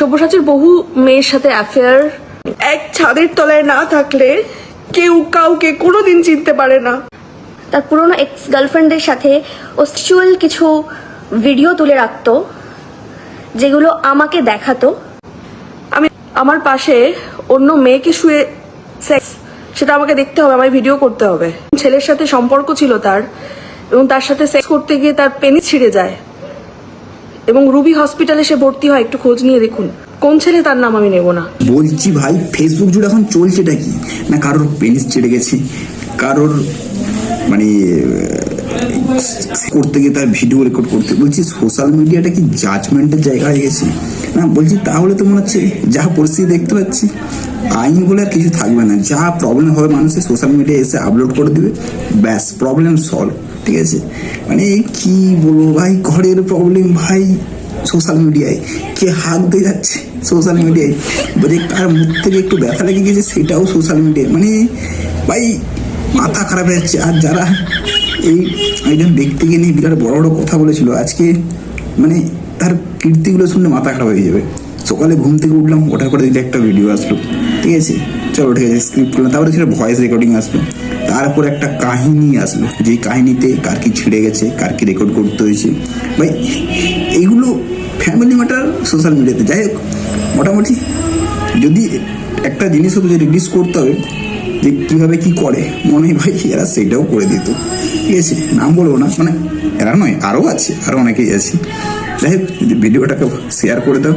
সব্যসাচীর বহু মেয়ের সাথে অ্যাফেয়ার। এক ছাদের তলায় না থাকলে কেউ কাউকে কোনোদিন চিনতে পারে না। তার পুরনো এক্স গার্লফ্রেন্ডের সাথে ও সেক্সুয়াল কিছু ভিডিও তুলে রাখতো, যেগুলো আমাকে দেখাতো। আমি আমার পাশে অন্য মেয়েকে শুয়ে সেক্স, সেটা আমাকে দেখতে হবে, আমায় ভিডিও করতে হবে। ছেলের সাথে সম্পর্ক ছিল তার, এবং তার সাথে সেক্স করতে গিয়ে তার পেনিস ছিঁড়ে যায় এবং রুবি হসপিটালে সে ভর্তি হয়। একটু খোঁজ নিয়ে দেখুন কোন ছেলে, তার নাম আমি নেব না। বলছি ভাই, ফেসবুক জুড়ে এখন চলছেটা কি না, কারোর পেনিস ছেড়ে গেছে, কারোর মানে করতে গিয়ে তার ভিডিও রেকর্ড করতে। বলছি সোশ্যাল মিডিয়াটা কি জাজমেন্টের জায়গা হয়ে গেছে না? বলছি তাহলে তো মনে হচ্ছে যা পরিস্থিতি দেখতে পাচ্ছি, আইন বলে আর কিছু থাকবে না। যা প্রবলেম হবে মানুষের সোশ্যাল মিডিয়ায় এসে আপলোড করে দিবে, ব্যাস প্রবলেম সলভ। ঠিক আছে, মানে কি বলবো ভাই, ঘরের প্রবলেম ভাই সোশ্যাল মিডিয়ায়, কে হাত দিয়ে যাচ্ছে সোশ্যাল মিডিয়ায়, বলে কার মুখ থেকে একটু ব্যথা লেগে গেছে সেটাও সোশ্যাল মিডিয়ায়। মানে ভাই মাথা খারাপ হয়ে যাচ্ছে। আর যারা এই একজন ব্যক্তিকে নিয়ে বিরাট বড় বড় কথা বলেছিল, আজকে মানে তার কীর্তিগুলো শুনলে মাথা খারাপ হয়ে যাবে। সকালে ঘুম থেকে উঠলাম, ওঠার পরে দিলে একটা ভিডিও আসলো, ঠিক আছে চলো ঠিক আছে স্ক্রিপ্ট করলাম, তারপরে সেটা ভয়েস রেকর্ডিং আসলো, তারপর একটা কাহিনী আসলো, যেই কাহিনীতে কার কি ছিঁড়ে গেছে, কার কি রেকর্ড করতে হয়েছে। ভাই এইগুলো ফ্যামিলি ম্যাটার সোশ্যাল মিডিয়াতে। যাই হোক, মোটামুটি যদি একটা জিনিস হতো যে রিলিজ করতে হবে যে কীভাবে কী করে, মনে হয় ভাই এরা সেটাও করে দিত। ঠিক আছে, নাম বলবো না, মানে এরা নয়, আরও আছে, আরও অনেকেই আছে। যাই হোক, ভিডিওটাকে শেয়ার করে দাও।